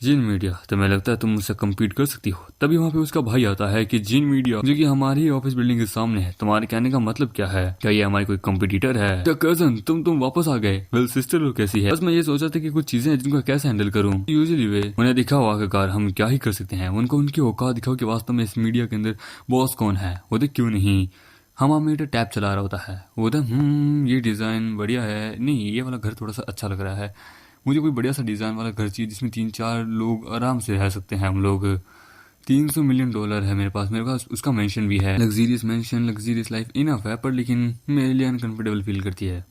जिन मीडिया, तुम्हें लगता है तुम मुझसे कम्पीट कर सकती हो? तभी वहाँ पे उसका भाई आता है कि जिन मीडिया जो कि हमारी ऑफिस बिल्डिंग के सामने है, तुम्हारे कहने का मतलब क्या है? क्या ये हमारी कोई कम्पिटिटर है? क्या कजन तुम वापस आ गए? वेल सिस्टर कैसी है? बस मैं ये सोचा था कि कुछ चीजें हैं जिनको कैसे हैंडल करूँ। यूजुअली वे उन्हें दिखाओ आखिरकार हम क्या ही कर सकते हैं, उनको उनकी औकात दिखाओ कि वास्तव में इस मीडिया के अंदर बॉस कौन है। वो तो क्यों नहीं, हमामेट टैब चला रहा होता है। वो तो ये डिजाइन बढ़िया है, नहीं ये वाला घर थोड़ा सा अच्छा लग रहा है, मुझे कोई बढ़िया सा डिजाइन वाला घर चाहिए जिसमें 3-4 लोग आराम से रह सकते हैं। हम लोग $300 मिलियन है मेरे पास उसका मेंशन भी है। Luxurious mention, luxurious life enough है, पर लेकिन मेरे लिए अनकंफर्टेबल फील करती है।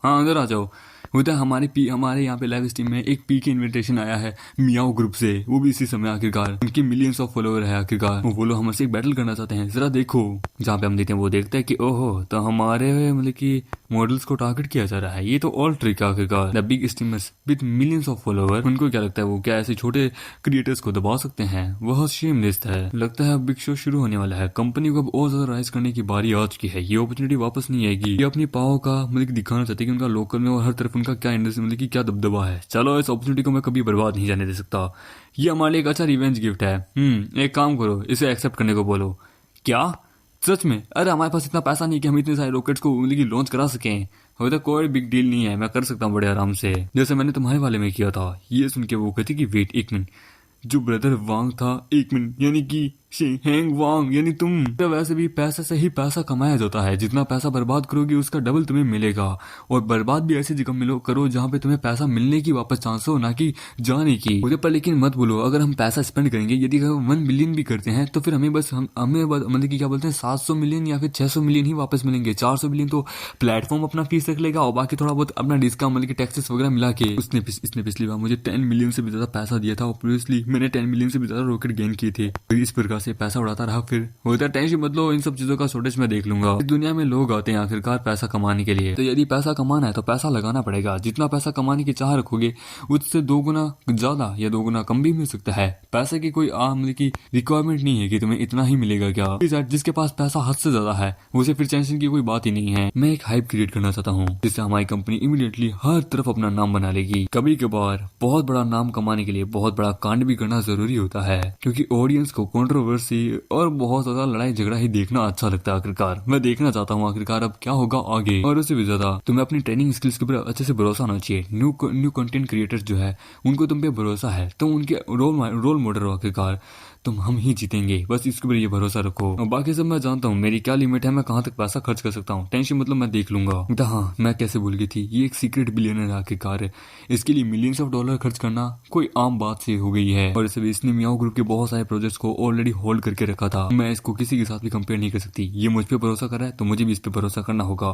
हाँ अंदर आ जाओ। होता है हमारे यहाँ पे लाइव स्ट्रीम में एक पी के इन्विटेशन आया है मियाओ ग्रुप से, वो भी इसी समय आखिरकार उनके मिलियंस ऑफ फॉलोअर है आखिरकार, वो लोग हमसे बैटल करना चाहते हैं। जरा देखो जहाँ पे हम देखते हैं वो देखते हैं कि ओहो तो हमारे मतलब कि मॉडल्स को टारगेट किया जा रहा है, ये तो ऑल ट्रिक है आखिरकार। The big streamers with millions of follower, उनको क्या लगता है वो क्या ऐसे छोटे क्रिएटर्स को दबा सकते हैं? वह शेमलेस है। लगता है अब बिग शो शुरू होने वाला है, कंपनी को अब और ज्यादा राइज करने की बारी आ चुकी है, ये अपॉर्चुनिटी वापस नहीं आएगी। ये अपनी पावर का मतलब दिखाना चाहते हैं कि उनका लोकल में और हर तरफ उनका क्या इंडस्ट्री मतलब कि क्या दबदबा है। चलो इस अपॉर्चुनिटी को मैं कभी बर्बाद नहीं जाने दे सकता, ये हमारे लिए एक अच्छा रिवेंज गिफ्ट है। एक काम करो, इसे एक्सेप्ट करने को बोलो। क्या सच में? अरे हमारे पास इतना पैसा नहीं कि हम इतने सारे रॉकेट्स को मतलब कि लॉन्च करा सकें। वो तो कोई बिग डील नहीं है, मैं कर सकता हूँ बड़े आराम से, जैसे मैंने तुम्हारे वाले में किया था। ये सुन के वो कहती कि वेट एक मिनट, जो ब्रदर वांग था, एक मिनट, यानी कि हेंग वांग यानी तुम। तो वैसे भी पैसे से ही पैसा कमाया जाता है, जितना पैसा बर्बाद करोगे उसका डबल तुम्हें मिलेगा। और बर्बाद भी ऐसी जगह करो जहाँ पे तुम्हें पैसा मिलने की वापस चांस हो, ना कि जाने की। मुझे पर लेकिन मत बोलो अगर हम पैसा स्पेंड करेंगे, यदि 1 बिलियन भी करते हैं तो फिर हमें मतलब कि क्या बोलते हैं 700 मिलियन या फिर 600 मिलियन ही वापस मिलेंगे। 400 मिलियन तो प्लेटफॉर्म अपना फीस रख लेगा और बाकी थोड़ा बहुत अपना डिस्काउंट मतलब कि टैक्सेस वगैरह मिला के। इसने पिछली बार मुझे 10 मिलियन से भी ज्यादा पैसा दिया था, ऑब्वियसली मैंने 10 मिलियन से भी ज्यादा रॉकेट गेन किए थे। इस प्रकार से पैसा उड़ाता रहा, फिर होता टेंशन मत लो, इन सब चीजों का शॉर्टेज मैं देख लूंगा। इस दुनिया में लोग आते हैं आखिरकार पैसा कमाने के लिए, तो यदि पैसा कमाना है तो पैसा लगाना पड़ेगा। जितना पैसा कमाने की चाह रखोगे उससे 2 गुना ज्यादा या 2 गुना कम भी मिल सकता है। पैसे की कोई मतलब की रिक्वायरमेंट नहीं है कि तुम्हें इतना ही मिलेगा क्या। जिसके पास पैसा हद से ज्यादा है उसे फिर टेंशन की कोई बात ही नहीं है। मैं एक हाइप क्रिएट करना चाहता हूँ जिससे हमारी कंपनी इमीडिएटली हर तरफ अपना नाम बना लेगी। कभी कभार बहुत बड़ा नाम कमाने के लिए बहुत बड़ा कांड भी करना जरूरी होता है, क्योंकि ऑडियंस को कंट्रोवर्सी और बहुत ज्यादा लड़ाई झगड़ा ही देखना अच्छा लगता है। आखिरकार मैं देखना चाहता हूँ आखिरकार अब क्या होगा आगे। और उससे भी ज्यादा तुम्हें अपनी ट्रेनिंग स्किल्स के ऊपर अच्छे से भरोसा होना चाहिए। न्यू कंटेंट क्रिएटर्स जो है उनको तुम पे भरोसा है, तुम उनके रोल मॉडल हो आखिरकार, तुम हम ही जीतेंगे, बस इसके ऊपर ये भरोसा रखो। और बाकी सब मैं जानता हूँ मेरी क्या लिमिट है, मैं कहाँ तक पैसा खर्च कर सकता हूँ, टेंशन मतलब मैं देख लूंगा। हाँ मैं कैसे भूल गई थी, ये एक सीक्रेट बिलियनर आखिरकार है, इसके लिए मिलियंस ऑफ डॉलर खर्च करना कोई आम बात से हो गई है। और इसने मियाओ ग्रुप के बहुत सारे प्रोजेक्ट्स को ऑलरेडी होल्ड करके रखा था, मैं इसको किसी के साथ भी कंपेयर नहीं कर सकती। ये मुझ पर भरोसा कर रहा है तो मुझे भी इस पर भरोसा करना होगा।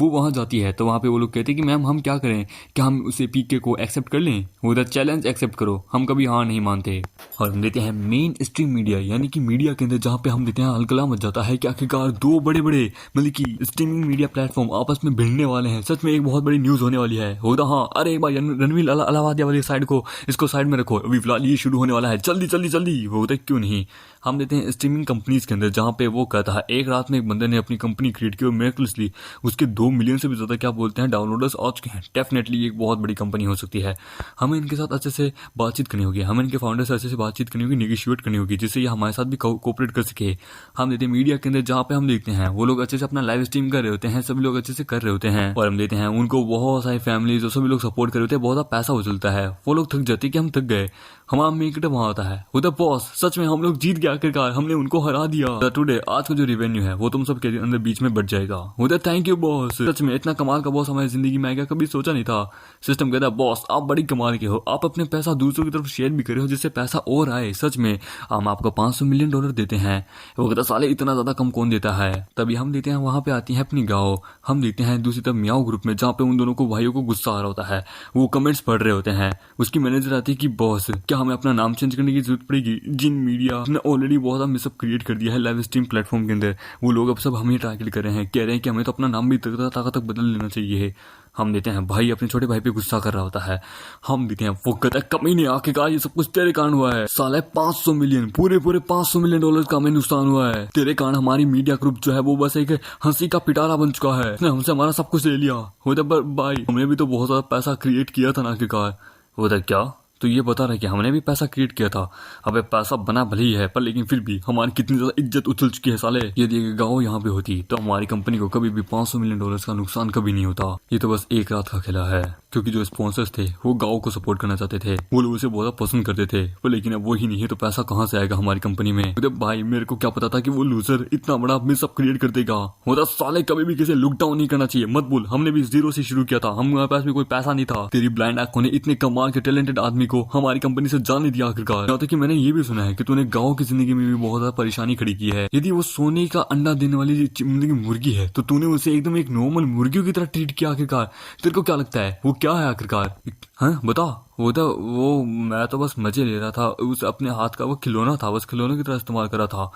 वो वहां जाती है तो वहां पे वो लोग कहते हैं कि मैम हम क्या करें, क्या हम उसे पीके को एक्सेप्ट कर लें, वो चैलेंज एक्सेप्ट करो, हम कभी हाँ नहीं मानते। और हम देते हैं मेन स्ट्रीम मीडिया, यानी कि मीडिया के अंदर जहाँ पे हम देते हैं हलकला मच जाता है कि आखिरकार 2 बड़े बड़े मतलब कि स्ट्रीमिंग मीडिया प्लेटफॉर्म आपस में भिड़ने वाले हैं। सच में एक बहुत बड़ी न्यूज होने वाली है। होता हाँ, अरे एक बार रणवीर अलाहाबादिया वाली साइड को इसको साइड में रखो, अभी फिलहाल ये शुरू होने वाला है, जल्दी जल्दी जल्दी। वो होता है क्यों नहीं, हम देते हैं स्ट्रीमिंग कंपनीज के अंदर जहाँ पे वो कहता है एक रात में एक बंदे ने अपनी कंपनी क्रिएट की और मिरेकलसली उसके 2 मिलियन से भी ज्यादा क्या बोलते हैं डाउनलोडर्स आ चुके हैं। डेफिनेटली एक बहुत बड़ी कंपनी हो सकती है। हमें इनके साथ अच्छे से बातचीत करनी होगी, हमें इनके फाउंडर से अच्छे से बातचीत करनी होगी, नेगोशिएट करनी होगी, जिससे ये हमारे साथ भी कोऑपरेट कर सके। हम देते हैं मीडिया के अंदर जहाँ पे हम देखते हैं वो लोग अच्छे से अपना लाइव स्ट्रीम कर रहे होते हैं, सभी लोग अच्छे से कर रहे होते हैं, और हम देते हैं उनको बहुत सारी फैमिलीज और सभी लोग सपोर्ट कर रहे होते हैं, बहुत पैसा उछलता है, वो लोग थक जाते हैं कि हम थक गए, हमारा मेकअप वहां आता है, वो बॉस सच में हम लोग जीत गए आखिरकार, हमने उनको हरा दिया। टुडे आज का जो रेवेन्यू है वो तुम सबके अंदर बीच में बढ़ जाएगा। वो थैंक यू बॉस, सच में इतना कमाल का बॉस हमारी जिंदगी में आएगा कभी सोचा नहीं था। सिस्टम कहता है बॉस आप बड़ी कमाल के हो, आप अपने पैसा दूसरों की तरफ शेयर भी कर रहे हो जिससे पैसा और आए। सच में हम आपको $500 मिलियन देते हैं। वो कहता साले इतना ज्यादा कम कौन देता है। तभी हम देते हैं वहां पे आती है अपनी गाँव, हम देखते हैं दूसरी तरफ मियाओ ग्रुप में जहाँ पे उन दोनों को भाइयों को गुस्सा आ रहा होता है, वो कमेंट्स पढ़ रहे होते हैं। उसकी मैनेजर आती है कि बॉस क्या हमें अपना नाम चेंज करने की जरूरत पड़ेगी, जिन मीडिया ने ऑलरेडी बहुत ज्यादा मिसअप क्रिएट कर दिया है लाइव स्ट्रीम प्लेटफॉर्म के अंदर, वो लोग अब सब हमें टारगेट कर रहे हैं, कह रहे हैं कि हमें तो अपना नाम भी तक बदल लेना चाहिए। हम देते हैं भाई अपने छोटे भाई पे गुस्सा कर रहा होता है, हम देते हैं वो कहता है कमी नहीं आखिरकार ये सब कुछ तेरे कारण हुआ है साले, 500 मिलियन पूरे $500 मिलियन का हमें नुकसान हुआ है तेरे कारण। हमारी मीडिया ग्रुप जो है वो बस एक हंसी का पिटारा बन चुका है, उसने हमसे हमारा सब कुछ ले लिया। होता भाई हमने भी तो बहुत ज्यादा पैसा क्रिएट किया था ना आखिरकार। होता क्या तो ये बता रहे कि हमने भी पैसा क्रिएट किया था। अबे पैसा बना भले ही है पर लेकिन फिर भी हमारी कितनी ज्यादा इज्जत उछल चुकी है साले। यदि गाँव यहाँ पे होती तो हमारी कंपनी को कभी भी $500 मिलियन का नुकसान कभी नहीं होता। ये तो बस एक रात का खेला है, क्योंकि जो स्पॉन्सर्स थे वो गाँव को सपोर्ट करना चाहते थे, वो लोग उसे बहुत पसंद करते थे, पर लेकिन अब वो ही नहीं है तो पैसा कहाँ से आएगा हमारी कंपनी में। तो भाई मेरे को क्या पता था कि वो लूजर इतना बड़ा मिसअप क्रिएट कर देगा। होता साले कभी भी किसी लुक डाउन नहीं करना चाहिए, मत बोल हमने भी 0 से शुरू किया था, हमारे पास भी कोई पैसा नहीं था। तेरी ब्लाइंड आंखों ने इतने कमाल के टैलेंटेड आदमी को हमारी कंपनी से जाने दिया आखिरकार। यहाँ तक कि मैंने ये भी सुना है कि तूने गाँव की जिंदगी में भी बहुत ज्यादा परेशानी खड़ी की है। यदि वो सोने का अंडा देने वाली मुर्गी है तो तूने उसे एकदम एक नॉर्मल मुर्गियों की तरह ट्रीट किया आखिरकार। तेरे को क्या लगता है वो क्या है आखिरकार? हाँ बता। वो मैं तो बस मजे ले रहा था, उस अपने हाथ का वो खिलौना था, बस खिलौने की तरह इस्तेमाल करा था।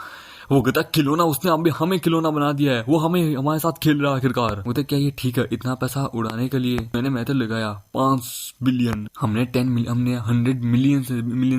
वो कहता खिलौना, उसने अभी हमें खिलौना बना दिया है, वो हमारे साथ खेल रहा है आखिरकार। वो तो क्या ये ठीक है? इतना पैसा उड़ाने के लिए मैंने मेथड लगाया 5 बिलियन, हमने 100 मिलियन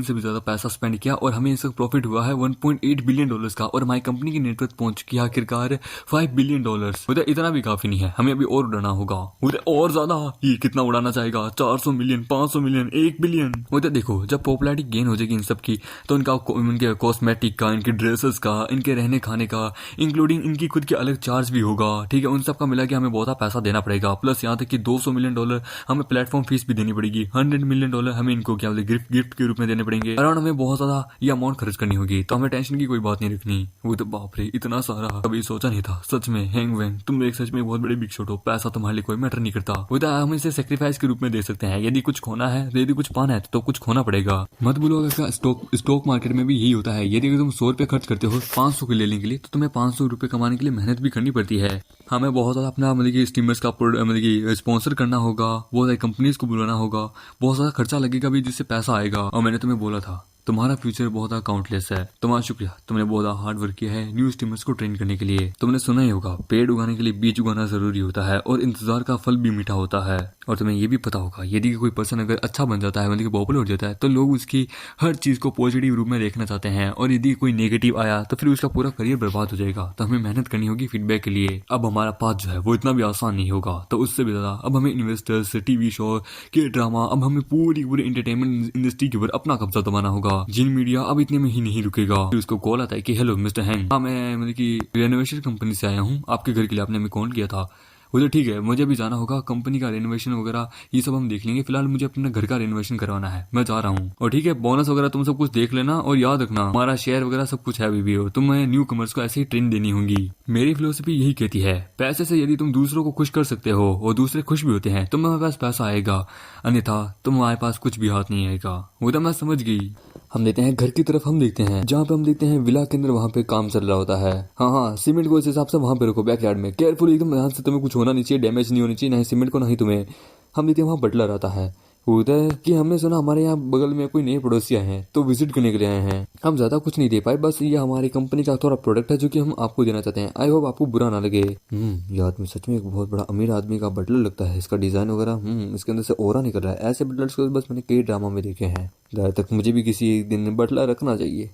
से भी ज्यादा पैसा स्पेंड किया और हमें इसका प्रॉफिट हुआ है 1.8 बिलियन डॉलर्स का, और हमारी कंपनी की नेटवर्थ पहुंच चुकी है आखिरकार 5 बिलियन डॉलर्स। वो तो इतना भी काफी नहीं है, हमें अभी और उड़ाना होगा। वो तो और ज्यादा, ये कितना उड़ाना चाहेगा? 400 मिलियन, 500 मिलियन, 1 बिलियन। वो तो देखो जब पॉपुलैरिटी गेन हो जाएगी इन सब की तो इनके कॉस्मेटिक का, इनके ड्रेसेस का, इनके रहने खाने का, इंक्लूडिंग इनकी खुद के अलग चार्ज भी होगा। ठीक है, उन सब का मिला के हमें बहुत पैसा देना पड़ेगा। प्लस यहाँ तक कि 200 मिलियन डॉलर हमें प्लेटफॉर्म फीस भी देनी पड़ेगी। 100 मिलियन डॉलर हमें इनको क्या बोलते गिफ्ट के रूप में देने पड़ेंगे। अराउंड हमें बहुत ज्यादा ये अमाउंट खर्च करनी होगी, तो हमें टेंशन की कोई बात नहीं रखनी। वो तो बाप रे, इतना सारा कभी सोचा नहीं था सच में। हैंग वैंग, तुम एक सच में बहुत बड़े बिग शॉट हो, पैसा तुम्हारे लिए कोई मैटर नहीं करता। वो तो हम इसे सेक्रीफाइस के रूप में दे सकते हैं। यदि कुछ खोना है, यदि कुछ पाना है तो कुछ खोना पड़ेगा। मत बोलो, अगर स्टॉक मार्केट में भी यही होता है। यदि तुम 100 रुपए खर्च करते हो 500 के लेने के लिए, तो तुम्हें 500 रुपए कमाने के लिए मेहनत भी करनी पड़ती है। हमें बहुत ज्यादा अपना मतलब कि स्टीमर्स का मतलब कि स्पॉन्सर करना होगा, बहुत सारी कंपनीज को बुलाना होगा, बहुत ज्यादा खर्चा लगेगा भी जिससे पैसा आएगा। और मैंने तुम्हें बोला था तुम्हारा फ्यूचर बहुत काउंटलेस है। तुम्हारा शुक्रिया, तुमने बहुत हार्ड वर्क किया है न्यू स्टीमर्स को ट्रेन करने के लिए। तुमने सुना ही होगा पेड़ उगाने के लिए बीज उगाना जरूरी होता है और इंतजार का फल भी मीठा होता है। और तुम्हें ये भी पता होगा यदि कोई पर्सन अगर अच्छा बन जाता है, मतलब कि पॉपुलर हो जाता है, तो लोग उसकी हर चीज को पॉजिटिव रूप में देखना चाहते हैं, और यदि कोई नेगेटिव आया तो फिर उसका पूरा करियर बर्बाद हो जाएगा। तो हमें मेहनत करनी होगी फीडबैक के लिए। अब हमारा पाथ जो है वो इतना भी आसान नहीं होगा, तो उससे भी ज्यादा अब हमें इन्वेस्टर्स, टीवी शो के ड्रामा, अब हमें पूरी एंटरटेनमेंट इंडस्ट्री के ऊपर अपना कब्जा जमाना होगा। जिन मीडिया अब इतने में ही नहीं रुकेगा। फिर उसको कॉल आता है कि हेलो मिस्टर हैंग, हाँ मैं मतलब कि रेनोवेशन कंपनी से आया हूँ, आपके घर के लिए आपने हमें कॉल किया था। वो तो ठीक है, मुझे भी जाना होगा, कंपनी का रेनोवेशन वगैरह ये सब हम देख लेंगे, फिलहाल मुझे अपने घर का रेनोवेशन करवाना है, मैं जा रहा हूँ। और ठीक है, बोनस वगैरह तुम सब कुछ देख लेना, और याद रखना हमारा शेयर वगैरह सब कुछ है अभी भी, और तुम्हें न्यू कमर्स को ऐसे ही ट्रेन देनी होगी। मेरी फिलोसफी यही कहती है, पैसे से यदि तुम दूसरों को खुश कर सकते हो और दूसरे खुश भी होते हैं तो तुम्हारे पास पैसा आएगा, अन्यथा तुम्हारे पास कुछ भी हाथ नहीं आएगा। वो तो मैं समझ गई। हम देते हैं घर की तरफ, हम देखते हैं जहाँ पे हम देखते हैं विला के अंदर वहाँ पे काम चल रहा होता है। हाँ, सीमेंट को इस हिसाब से वहाँ पे रखो बैकयार्ड में, केयरफुल एकदम, ध्यान से, तुम्हें कुछ होना नहीं चाहिए, डैमेज नहीं होनी चाहिए, ना ही सीमेंट को ना ही तुम्हें। हम देखते हैं वहाँ बटलर आता है। उधर कि हमने सुना हमारे यहाँ बगल में कोई नए पड़ोसी आए हैं तो विजिट करने के लिए आए हैं। हम ज्यादा कुछ नहीं दे पाए, बस ये हमारी कंपनी का थोड़ा प्रोडक्ट है जो कि हम आपको देना चाहते हैं। आई होप आपको बुरा ना लगे। ये आदमी सच में एक बहुत बड़ा अमीर आदमी का बटलर लगता है। इसका डिजाइन वगैरह इसके अंदर से ऑरा निकल रहा है। ऐसे बटलर्स को बस मैंने कई ड्रामा में देखे हैं। जहाँ तक मुझे भी किसी एक दिन बटलर रखना चाहिए।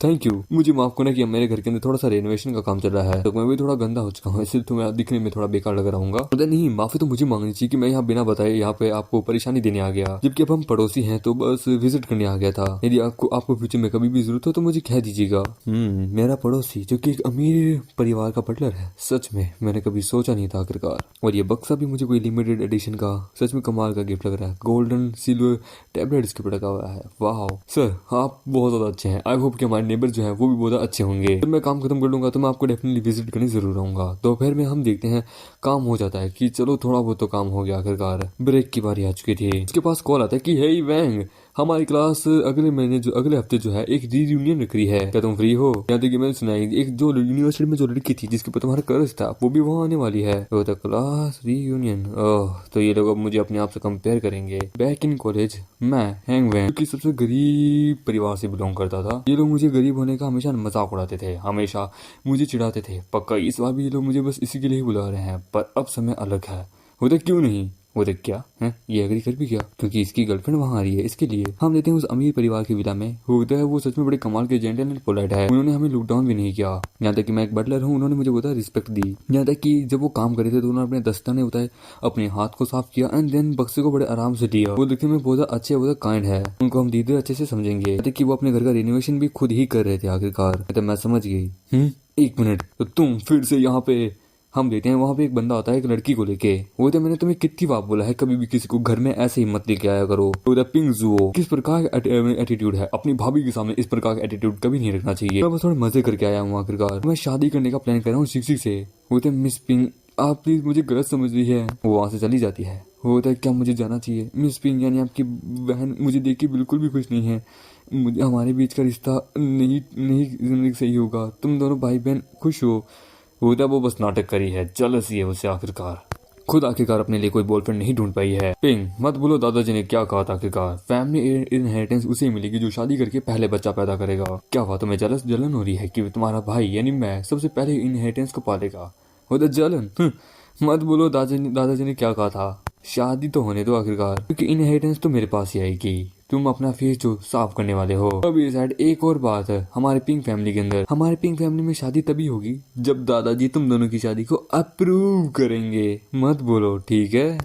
थैंक यू, मुझे माफ करना कि मेरे घर के अंदर थोड़ा सा रेनोवेशन का काम चल रहा है, तो मैं भी थोड़ा गंदा हो चुका हूँ, इसलिए तुम्हें दिखने में थोड़ा बेकार लग रहा हूँ। नहीं, माफी तो मुझे मांगनी चाहिए कि मैं यहाँ बिना बताए यहाँ पे आपको परेशानी देने आ गया, जबकि अब हम पड़ोसी हैं तो बस विजिट करने आ गया था। यदि आपको फ्यूचर में कभी भी जरूरत हो तो मुझे कह दीजिएगा। मेरा पड़ोसी जो कि एक अमीर परिवार का बटलर है, सच में मैंने कभी सोचा नहीं था आखिरकार। और ये बक्सा भी मुझे कोई लिमिटेड एडिशन का सच में कमाल का गिफ्ट लग रहा है। गोल्डन सिल्वर टैबलेट इसके ऊपर लगा हुआ है। वाह सर, आप बहुत ज्यादा अच्छे हैं। आई होप कि हमारे नेबर जो है वो भी बहुत अच्छे होंगे। जब मैं काम खत्म कर लूंगा तो मैं आपको डेफिनेटली विजिट करने जरूर आऊंगा। दोपहर में हम देखते हैं काम हो जाता है कि चलो थोड़ा बहुत तो काम हो गया आखिरकार। ब्रेक की बारी आ चुकी थी। उसके पास कॉल आता है कि हे वैंग, हमारी क्लास अगले हफ्ते जो है एक रीयूनियन रख रही है, क्या तुम फ्री हो? यहाँ तक कि मैंने सुना है एक जो यूनिवर्सिटी में जो लड़की थी जिसके ऊपर तुम्हारा कर्ज था वो भी वहाँ आने वाली है। तो क्लास रीयूनियन, ओह, तो ये लोग अब मुझे अपने आप से कंपेयर करेंगे। बैक इन कॉलेज मैं हैंग वैंग, क्योंकि सबसे गरीब परिवार से बिलोंग करता था, ये लोग मुझे गरीब होने का हमेशा मजाक उड़ाते थे, हमेशा मुझे चिढ़ाते थे। पक्का इस बार भी ये लोग मुझे बस इसी के लिए ही बुला रहे हैं, पर अब समय अलग है। होता क्यों नहीं? वो देख क्या है, ये एग्री कर भी गया क्योंकि इसकी गर्लफ्रेंड वहाँ आ रही है इसके लिए। हम देते हैं उस अमीर परिवार की विला में। होता है वो सच में बड़े कमाल के जेंटल एंड पोलाइट है। उन्होंने हमें लुक डाउन भी नहीं किया। यहाँ तक कि मैं एक बटलर हूँ, उन्होंने मुझे बहुत रिस्पेक्ट दी। यहाँ तक कि जब वो काम कर रहे थे तो उन्होंने अपने दस्ताने उतारे, अपने हाथ को साफ किया एंड देन बक्से को बड़े आराम से दिया। वो देखने में बहुत अच्छे, बहुत काइंड है। उनको हम धीरे अच्छे से समझेंगे कि वो अपने घर का रिनोवेशन भी खुद ही कर रहे थे आखिरकार। तो मैं समझ गई। एक मिनट, तो तुम फिर से यहाँ पे? हम देते हैं वहाँ पे एक बंदा आता है एक लड़की को लेके। वो तो मैंने तुम्हें कितनी बार बोला है कभी भी किसी को घर में ऐसे ही मत लेके आया करो। तो पिंग जुओ, किस प्रकार का एटीट्यूड है, अपनी भाभी के सामने इस प्रकार का एटीट्यूड कभी नहीं रखना चाहिए। मैं बस थोड़े मजे करके आया हूँ आखिरकार। मैं शादी करने का प्लान कर रहा हूँ शिक्षी से। वो तो मिस पिंग, आप प्लीज मुझे गलत समझ रही है। वो वहाँ से चली जाती है। होता है क्या मुझे जाना चाहिए? मिस पिंग यानी आपकी बहन मुझे देख के बिल्कुल भी खुश नहीं है। मुझे हमारे बीच का रिश्ता नहीं नहीं जिंदगी सही होगा। तुम दोनों भाई बहन खुश हो। होता वो बस नाटक करी है, जलस ही है उसे आखिरकार। खुद आखिरकार अपने लिए कोई बॉयफ्रेंड नहीं ढूंढ पाई है। पिंग मत बोलो दादाजी ने क्या कहा था आखिरकार। फैमिली इनहेरिटेंस उसे मिलेगी जो शादी करके पहले बच्चा पैदा करेगा। क्या हुआ तुम्हें जलन हो रही है कि तुम्हारा भाई यानी मैं सबसे पहले इनहेरिटेंस को पालेगा? होता जलन मत बोलो दादाजी ने क्या कहा था। शादी तो होने दो आखिरकार, क्योंकि इनहेरिटेंस तो मेरे पास ही आएगी। तुम अपना फेस जो साफ करने वाले हो। अब ये साइड एक और बात है, हमारे पिंक फैमिली के अंदर, हमारे पिंक फैमिली में शादी तभी होगी जब दादाजी तुम दोनों की शादी को अप्रूव करेंगे। मत बोलो ठीक है।